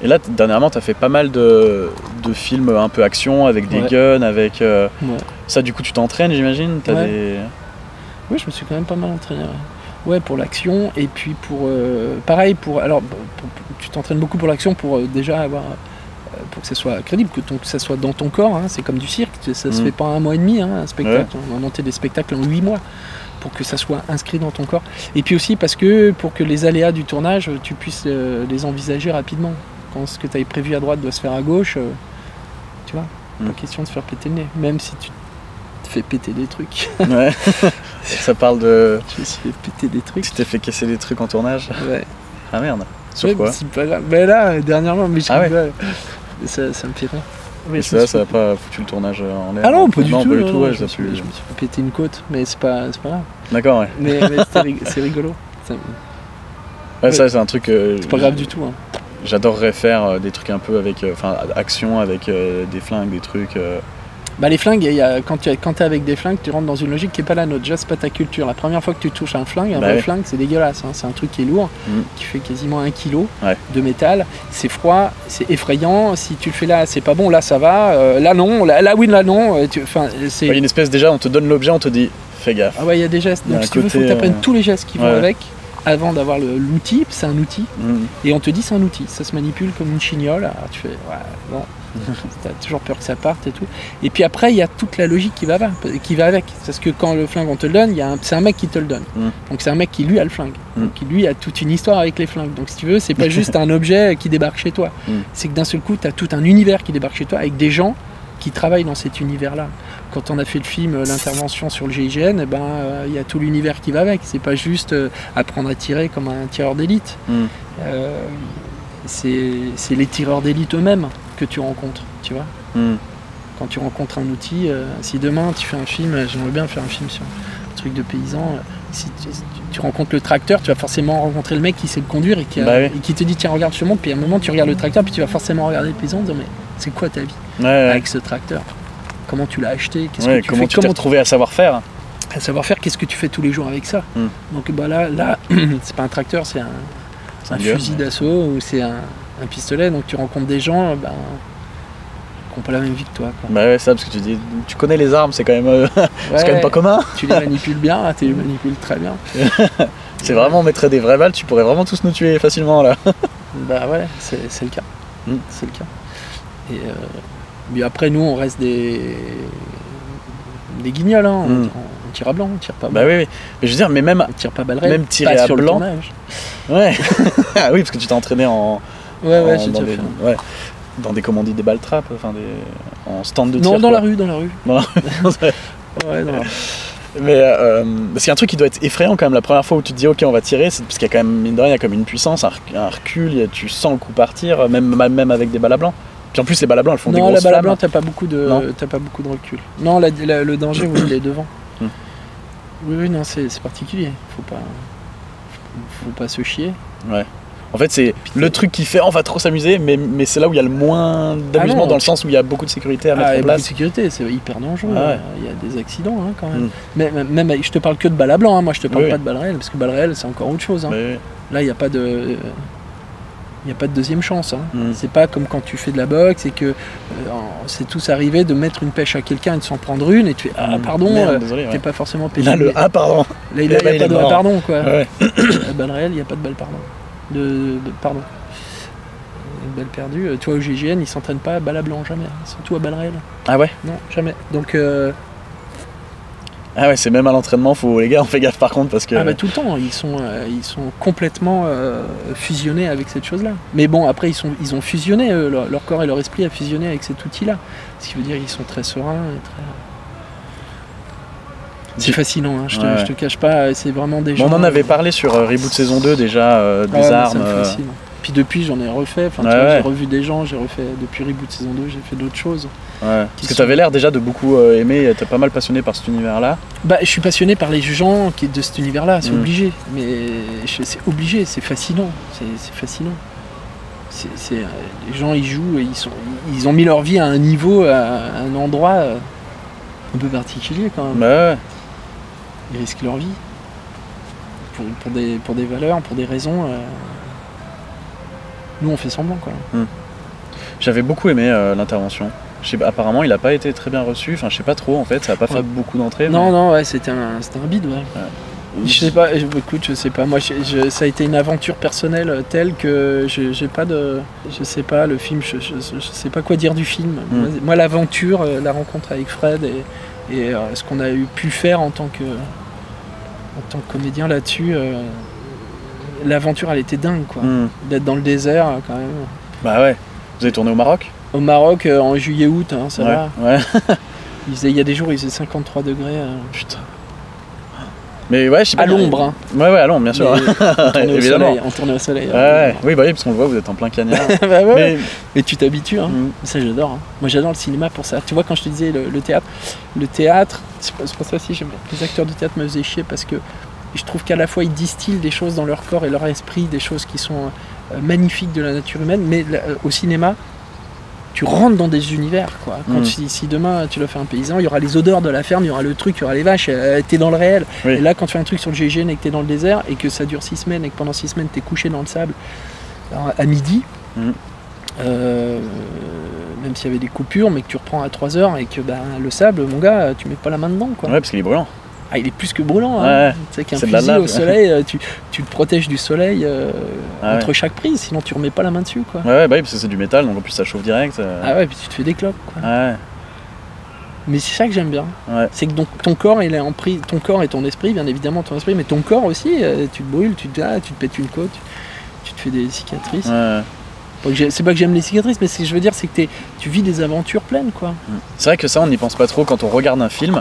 Et là, dernièrement, tu as fait pas mal de films un peu action, avec des guns, avec... Ça, du coup, tu t'entraînes, j'imagine Oui, je me suis quand même pas mal entraîné. Ouais, pour l'action. Et puis, pareil, tu t'entraînes beaucoup pour l'action pour déjà avoir... pour que ça soit crédible, que ça soit dans ton corps. Hein. C'est comme du cirque, ça se fait pas en 1 mois et demi, hein, un spectacle. On a monté des spectacles en 8 mois. Pour que ça soit inscrit dans ton corps. Et puis aussi parce que pour que les aléas du tournage, tu puisses les envisager rapidement. Quand ce que tu avais prévu à droite doit se faire à gauche, tu vois, pas question de se faire péter le nez. Même si tu te fais péter des trucs. Ouais. Ça parle de... Tu me fais péter des trucs. Tu t'es fait casser des trucs en tournage? Ouais. Ah merde. Sur quoi? C'est pas grave. Mais là, dernièrement, ça me fait rire. Mais ça n'a pas foutu le tournage en l'air? Ah non, pas du tout. Je me suis fait péter une côte, mais c'est pas grave. D'accord, ouais. Mais c'est rigolo. Ouais, ça c'est un truc... c'est pas grave du tout. Hein. J'adorerais faire des trucs un peu avec... action, avec des flingues, des trucs... Bah les flingues, quand t'es avec des flingues, tu rentres dans une logique qui n'est pas la nôtre. Déjà, c'est pas ta culture. La première fois que tu touches un flingue, vrai flingue, c'est dégueulasse. Hein. C'est un truc qui est lourd, qui fait quasiment 1 kg de métal. C'est froid, c'est effrayant. Si tu le fais là, c'est pas bon. Là, ça va. Là, non. Là, oui, là, non. Il y a une espèce, déjà, on te donne l'objet, on te dit, fais gaffe. Ah ouais, il y a des gestes. Donc, si tu veux, il faut que tu apprennes tous les gestes qui vont avec. Avant d'avoir l'outil, c'est un outil, et on te dit c'est un outil, ça se manipule comme une chignole, alors tu fais, bon, t'as toujours peur que ça parte et tout. Et puis après, il y a toute la logique qui va avec, parce que quand le flingue on te le donne, c'est un mec qui te le donne, donc c'est un mec qui lui a le flingue, qui lui a toute une histoire avec les flingues, donc si tu veux, c'est pas juste un objet qui débarque chez toi, c'est que d'un seul coup, t'as tout un univers qui débarque chez toi, avec des gens qui travaillent dans cet univers-là. Quand on a fait le film, l'intervention sur le GIGN, y a tout l'univers qui va avec. C'est pas juste apprendre à tirer comme un tireur d'élite. C'est les tireurs d'élite eux-mêmes que tu rencontres, tu vois. Quand tu rencontres un outil, si demain tu fais un film, j'aimerais bien faire un film sur un truc de paysan, si tu rencontres le tracteur, tu vas forcément rencontrer le mec qui sait le conduire et qui te dit tiens regarde je monte, puis à un moment tu regardes le tracteur, puis tu vas forcément regarder le paysan et dire mais c'est quoi ta vie avec ce tracteur? Comment tu l'as acheté? Comment tu t'es retrouvé à savoir-faire? À savoir-faire, qu'est-ce que tu fais tous les jours avec ça? Donc là c'est pas un tracteur, c'est un fusil d'assaut ou c'est un pistolet, donc tu rencontres des gens qui n'ont pas la même vie que toi. Quoi. Bah ouais, ça, parce que tu connais les armes, c'est quand même, c'est quand même pas commun. Tu les manipules bien, tu les manipules très bien. C'est vraiment, on mettrait des vraies balles, tu pourrais vraiment tous nous tuer facilement là. Bah ouais, c'est le cas. C'est le cas. Et mais après, nous, on reste des guignols, hein. On tire à blanc, on tire pas blanc. Bah oui. Mais je veux dire, mais même, on tire pas balle réelle, même tirer à sur blanc. Le tournage. Ouais. Ah oui, parce que tu t'es entraîné en. Ouais, j'ai déjà fait. Ouais. Dans des commandies, des balles trappes, en stand de tir. Non, dans la rue. Dans la rue. Ouais, dans la rue. Mais parce qu'il y a un truc qui doit être effrayant quand même la première fois où tu te dis ok on va tirer, c'est parce qu'il y a quand même mine de rien, il y a comme une puissance, un recul, tu sens le coup partir, même avec des balles à blanc. Puis en plus les balles à blanc elles font des grosses flammes. Non, la balle à blanc t'as pas beaucoup de recul. Non, le danger vous il est devant. Oui, non, c'est particulier. Faut pas se chier. Ouais. En fait, c'est le truc qui fait on va trop s'amuser, mais c'est là où il y a le moins d'amusement, dans le sens où il y a beaucoup de sécurité à mettre en place. Beaucoup de sécurité, c'est hyper dangereux. Il y a des accidents quand même. Mais même, je te parle que de balles à blanc, hein. Moi je te parle pas de balles réelles, parce que balles réelles c'est encore autre chose. Hein. Là, il n'y a pas de. Il n'y a pas de deuxième chance. Hein. C'est pas comme quand tu fais de la boxe et que c'est tous arrivé de mettre une pêche à quelqu'un et de s'en prendre une et tu fais ah pardon, t'es pas forcément payé. Là, le ah pardon. Là, il n'y a pas de pardon quoi. Ouais. La balle réelle, il n'y a pas de balle pardon. Pardon. Une balle perdue. Tu vois, au GIGN, ils s'entraînent pas à balle à blanc, jamais. Ils sont tous à balle réelle. Ah ouais? Non, jamais. Donc. Ah ouais, c'est même à l'entraînement, les gars, on fait gaffe par contre parce que. Ah bah tout le temps, ils sont complètement fusionnés avec cette chose-là. Mais bon, après ils ont fusionné, leur corps et leur esprit a fusionné avec cet outil-là. Ce qui veut dire qu'ils sont très sereins et très. C'est fascinant, hein, je te cache pas, c'est vraiment des gens. On en avait parlé sur Reboot saison 2 déjà, des armes. Puis depuis j'en ai refait, j'ai revu des gens, j'ai refait depuis Reboot saison 2, j'ai fait d'autres choses. Ouais. Parce que tu avais l'air déjà de beaucoup aimer, t'es pas mal passionné par cet univers-là. Bah je suis passionné par les gens de cet univers-là, c'est obligé. Mais c'est obligé, c'est fascinant, c'est fascinant. Les gens ils jouent, ils ont mis leur vie à un niveau, à un endroit un peu particulier quand même. Bah ouais. Ils risquent leur vie. Pour des valeurs, pour des raisons. Nous, on fait semblant, quoi. J'avais beaucoup aimé l'intervention. Apparemment, il n'a pas été très bien reçu. Enfin, je sais pas trop, en fait. Ça n'a pas fait beaucoup d'entrées. Non, ouais, c'était un bide, ouais. Je sais pas, écoute, je sais pas. Moi, ça a été une aventure personnelle telle que j'ai pas de. Je sais pas, le film, je sais pas quoi dire du film. Moi, l'aventure, la rencontre avec Fred et ce qu'on a pu faire en tant que comédien là-dessus, l'aventure, elle était dingue, quoi. D'être dans le désert, quand même. Bah ouais. Vous avez tourné au Maroc ? Au Maroc, en juillet-août, hein, ça va. Ouais. Il y a des jours où il faisait 53 degrés. Putain. Mais ouais, je sais pas. À l'ombre, hein. Ouais, à l'ombre, bien sûr. Évidemment. On tournait au soleil. Oui, parce qu'on le voit, vous êtes en plein cagnard. Bah ouais. Mais tu t'habitues, hein. Ça, j'adore. Hein. Moi, j'adore le cinéma pour ça. Tu vois, quand je te disais le théâtre, c'est pour ça aussi, les acteurs de théâtre me faisaient chier parce que je trouve qu'à la fois, ils distillent des choses dans leur corps et leur esprit, des choses qui sont magnifiques de la nature humaine, mais au cinéma, tu rentres dans des univers, quoi. Quand si demain tu dois faire un paysan, il y aura les odeurs de la ferme, il y aura le truc, il y aura les vaches, t'es dans le réel. Et là, quand tu fais un truc sur le GIGN et que t'es dans le désert et que ça dure 6 semaines et que pendant 6 semaines t'es couché dans le sable à midi, même s'il y avait des coupures, mais que tu reprends à 3 heures et que le sable, mon gars, tu mets pas la main dedans, quoi. Ouais, parce qu'il est brûlant. Ah, il est plus que brûlant, hein. Tu sais qu'un fusil au soleil, tu te protèges du soleil entre chaque prise, sinon tu remets pas la main dessus, quoi. Ouais, parce que c'est du métal, donc en plus ça chauffe direct. Ah ouais, puis tu te fais des clopes, quoi. Ouais. Mais c'est ça que j'aime bien. Ouais. C'est que donc ton corps, il est en prise, ton corps et ton esprit, bien évidemment ton esprit, mais ton corps aussi, tu te brûles, tu te pètes une côte, tu te fais des cicatrices. Ouais. C'est pas que j'aime les cicatrices, mais ce que je veux dire, c'est que tu vis des aventures pleines, quoi. C'est vrai que ça, on n'y pense pas trop quand on regarde un film.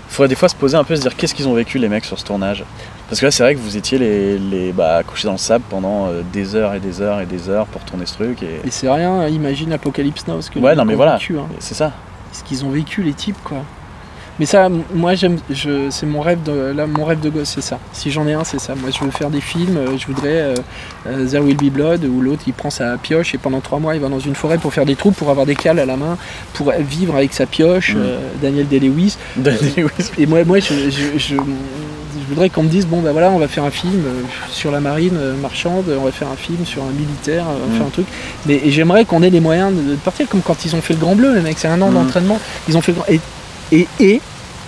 Il faudrait des fois se poser un peu, se dire qu'est-ce qu'ils ont vécu les mecs sur ce tournage. Parce que là c'est vrai que vous étiez couchés dans le sable pendant des heures et des heures et des heures pour tourner ce truc. Et c'est rien, imagine Apocalypse Now, ce que ouais, non mais voilà, vécu, hein. C'est ça. Ce qu'ils ont vécu les types, quoi. Mais ça, moi c'est mon rêve de gosse, c'est ça. Si j'en ai un, c'est ça. Moi je veux faire des films, je voudrais There Will Be Blood, où l'autre il prend sa pioche et pendant 3 mois il va dans une forêt pour faire des trous, pour avoir des cales à la main, pour vivre avec sa pioche, Daniel Day-Lewis. Et moi je voudrais qu'on me dise, bon bah voilà, on va faire un film sur la marine marchande, on va faire un film sur un militaire, on va faire un truc. Et j'aimerais qu'on ait les moyens de partir, comme quand ils ont fait le Grand Bleu, les mecs, c'est 1 an d'entraînement. Ils ont fait et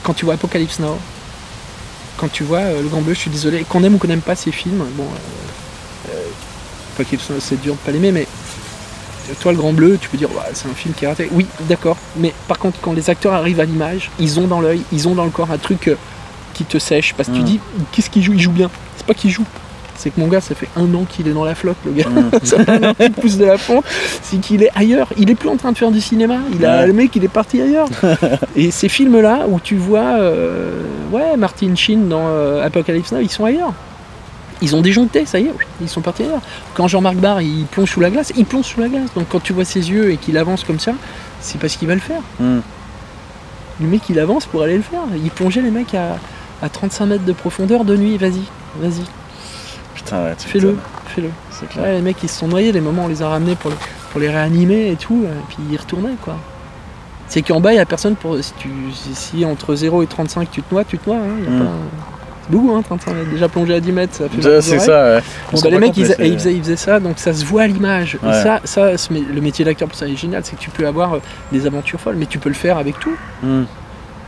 quand tu vois Apocalypse Now, quand tu vois le Grand Bleu, je suis désolé, qu'on aime ou qu'on n'aime pas ces films, bon, Apocalypse Now, c'est dur de pas l'aimer, mais toi le Grand Bleu, tu peux dire ouais, c'est un film qui est raté. Oui, d'accord, mais par contre quand les acteurs arrivent à l'image, ils ont dans l'œil, ils ont dans le corps un truc qui te sèche, parce que tu dis qu'est-ce qu'il joue, il joue bien. C'est pas qu'il joue. C'est que mon gars, ça fait 1 an qu'il est dans la flotte, le gars. Ça fait 1 an qu'il pousse de la fonte. C'est qu'il est ailleurs. Il est plus en train de faire du cinéma. Le mec, il est parti ailleurs. Et ces films-là, où tu vois Martin Sheen dans Apocalypse Now, ils sont ailleurs. Ils ont déjoncté, ça y est, ils sont partis ailleurs. Quand Jean-Marc Barr, il plonge sous la glace, il plonge sous la glace. Donc quand tu vois ses yeux et qu'il avance comme ça, c'est parce qu'il va le faire. Le mec, il avance pour aller le faire. Il plongeait les mecs à 35 mètres de profondeur de nuit. Vas-y. Putain, ouais, fais-le. C'est clair. Ouais, les mecs ils se sont noyés, les moments on les a ramenés pour les réanimer et tout, et puis ils retournaient, quoi. C'est qu'en bas il n'y a personne pour. Si entre 0 et 35 tu te noies, hein, y a pas. C'est beaucoup, hein, 35 mètres. Déjà plongé à 10 mètres, ça fait mal. C'est ça, ouais. Bon, les mecs ils faisaient ça, donc ça se voit à l'image. Ouais. Et ça le métier d'acteur pour ça est génial, c'est que tu peux avoir des aventures folles, mais tu peux le faire avec tout.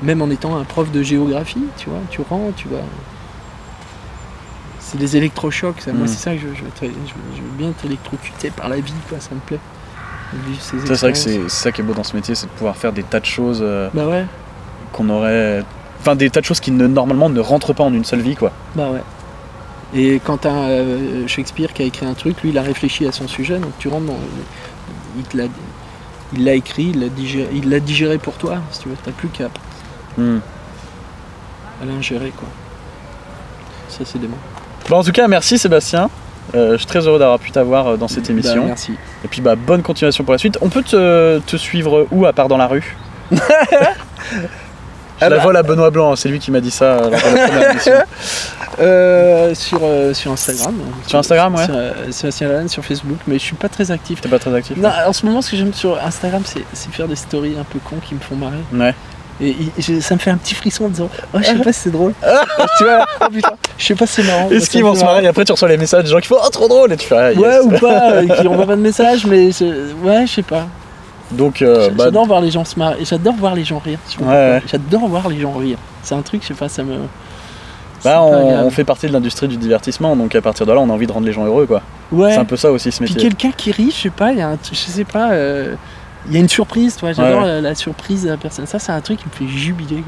Même en étant un prof de géographie, tu vois, tu rentres, tu vas. C'est des électrochocs, ça. Moi c'est ça que je veux bien être électrocuté par la vie, quoi, ça me plaît. C'est vrai que c'est ça qui est beau dans ce métier, c'est de pouvoir faire des tas de choses qu'on aurait. Enfin des tas de choses qui normalement ne rentrent pas en une seule vie, quoi. Bah ouais. Et quand t'as Shakespeare qui a écrit un truc, lui il a réfléchi à son sujet, donc tu rentres dans. Il l'a écrit, il l'a digéré pour toi, si tu veux, t'as plus qu'à l'ingérer, quoi. Ça c'est dément. Bon, en tout cas, merci Sébastien. Je suis très heureux d'avoir pu t'avoir dans cette émission. Merci. Et puis bonne continuation pour la suite. On peut te suivre où à part dans la rue? Je la vole à Benoît Blanc, c'est lui qui m'a dit ça lors de la première émission. Sur Instagram. Sur Instagram, ouais. Sébastien Lalanne, sur Facebook, mais je suis pas très actif. T'es pas très actif? Non, en ce moment, ce que j'aime sur Instagram, c'est faire des stories un peu cons qui me font marrer. Ouais. Et ça me fait un petit frisson en disant oh je sais pas si c'est drôle. Tu vois, oh putain, je sais pas si c'est marrant. Est-ce qu'ils vont se marrer et après tu reçois les messages des gens qui font oh trop drôle et tu fais ah, yes. Ouais ou pas, qui envoient pas de message mais ouais je sais pas. Donc j'adore voir les gens se marrer et j'adore voir les gens rire. Ouais. J'adore voir les gens rire. C'est un truc, je sais pas, ça me. Bah on fait partie de l'industrie du divertissement, donc à partir de là on a envie de rendre les gens heureux quoi. Ouais. C'est un peu ça aussi ce métier. Puis quelqu'un qui rit, je sais pas, il y a je sais pas. Il y a une surprise, toi, j'adore la surprise de la personne. Ça, c'est un truc qui me fait jubiler.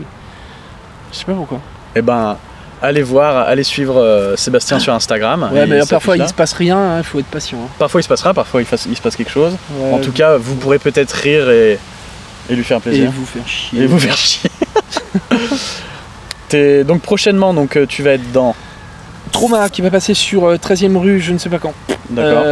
Je sais pas pourquoi. Eh ben, allez suivre Sébastien sur Instagram. Ouais, mais parfois il se passe rien, il faut être patient. Hein. Parfois il se passe rien, parfois il se passe quelque chose. Ouais, en tout cas, vous pourrez peut-être rire et lui faire plaisir. Et vous faire chier. Donc prochainement, tu vas être dans Trauma qui va passer sur 13e rue, je ne sais pas quand. D'accord.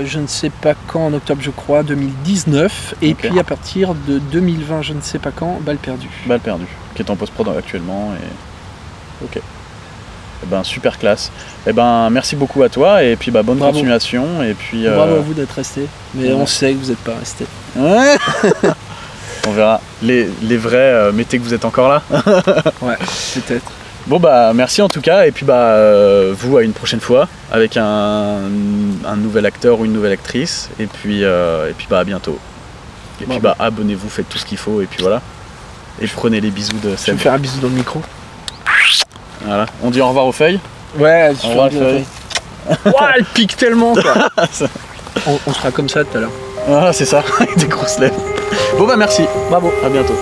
Je ne sais pas quand, en octobre je crois, 2019. Et puis à partir de 2020, je ne sais pas quand, Balle perdue. Balle perdue, qui est en post-prod actuellement. Et... Ok. Eh ben, super classe. Eh ben, merci beaucoup à toi et puis bonne continuation. Et puis, bravo à vous d'être resté. Mais on sait que vous n'êtes pas resté. Ouais. On verra. Les vrais, mettez que vous êtes encore là. Ouais, peut-être. Bon merci en tout cas et puis vous à une prochaine fois avec un nouvel acteur ou une nouvelle actrice et puis à bientôt. Et puis abonnez-vous, faites tout ce qu'il faut et puis voilà. Et prenez les bisous de Seb. Je vais me faire un bisou dans le micro. Voilà. On dit au revoir aux feuilles. Ouais, au revoir aux feuilles. Ouah, elle pique tellement quoi. On sera comme ça tout à l'heure. Ah c'est ça, avec des grosses lèvres. Bon merci. Bravo. À bientôt.